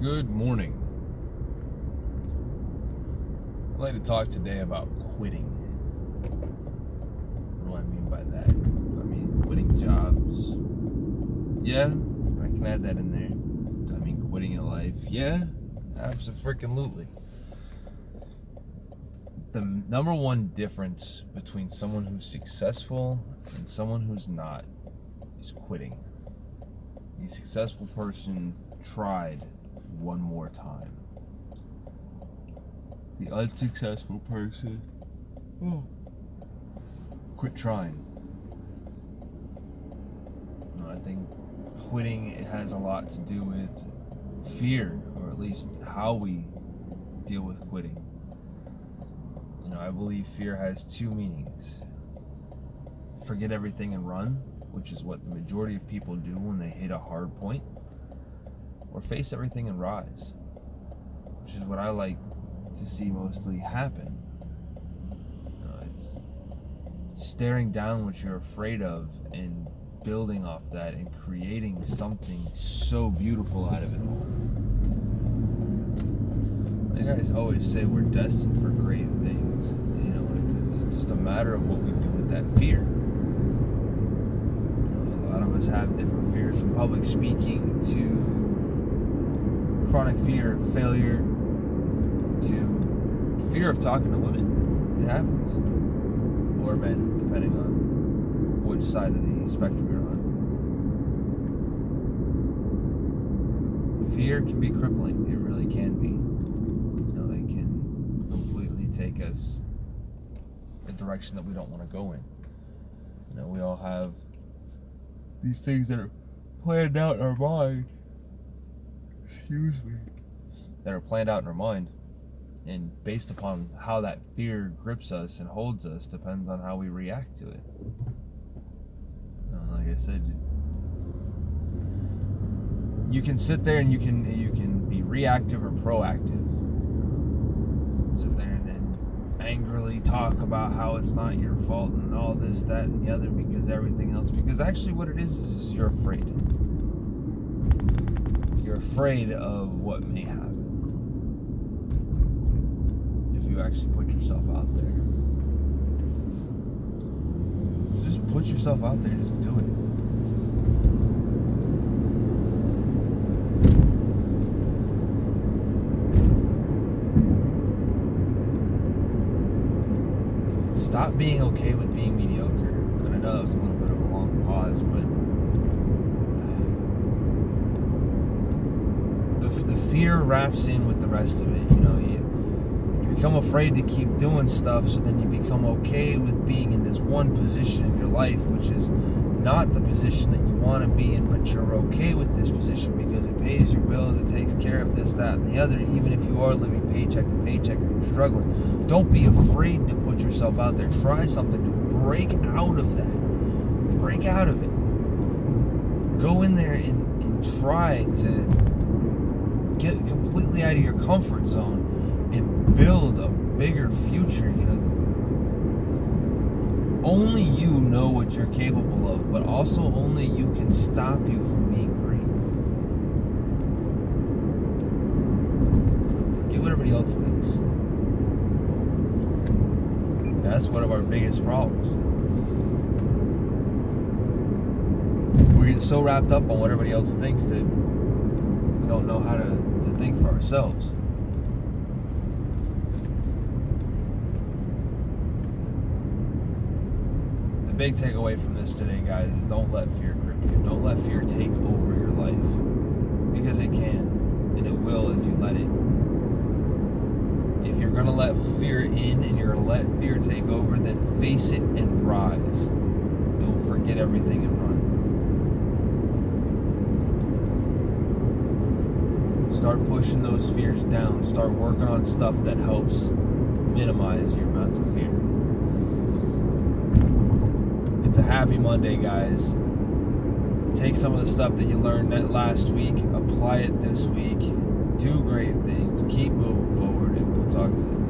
Good morning. I'd like to talk today about quitting. What do I mean by that? I mean quitting jobs. Yeah, I can add that in there. I mean quitting in life. Yeah, absolutely. The number one difference between someone who's successful and someone who's not is quitting. The successful person tried one more time. The unsuccessful person quit trying. No, I think quitting, it has a lot to do with fear, or at least how we deal with quitting. I believe fear has two meanings. Forget everything and run, which is what the majority of people do when they hit a hard point, or face everything and rise, which is what I like to see mostly happen. It's staring down what you're afraid of and building off that and creating something so beautiful out of it all. You guys always say we're destined for great things. It's just a matter of what we do with that fear. A lot of us have different fears, from public speaking to chronic fear of failure to fear of talking to women. It happens. Or men, depending on which side of the spectrum you're on. Fear can be crippling. It really can be. It can completely take us a direction that we don't want to go in. We all have these things that are planned out in our mind. That are planned out in our mind. And based upon how that fear grips us and holds us depends on how we react to it. Like I said, you can sit there and you can be reactive or proactive. Sit there and angrily talk about how it's not your fault and all this, that, and the other, because everything else. Because actually what it is you're afraid. You're afraid of what may happen if you actually put yourself out there. Just put yourself out there. Just do it. Stop being okay with being mediocre. And I know that was a little bit of a long pause, but the fear wraps in with the rest of it. You become afraid to keep doing stuff, so then you become okay with being in this one position in your life, which is not the position that you want to be in, but you're okay with this position because it pays your bills, it takes care of this, that, and the other, even if you are living paycheck to paycheck and you're struggling. Don't be afraid to put yourself out there. Try something new. Break out of that. Break out of it. Go in there and try to get completely out of your comfort zone and build a bigger future. Only you know what you're capable of, but also only you can stop you from being great. Forget what everybody else thinks. That's one of our biggest problems. We get so wrapped up on what everybody else thinks that we don't know how to think for ourselves. The big takeaway from this today, guys, is don't let fear grip you. Don't let fear take over your life. Because it can, and it will if you let it. If you're going to let fear in and you're going to let fear take over, then face it and rise. Don't forget everything and run. Start pushing those fears down. Start working on stuff that helps minimize your amounts of fear. It's a happy Monday, guys. Take some of the stuff that you learned that last week, apply it this week. Do great things. Keep moving forward, and we'll talk to you.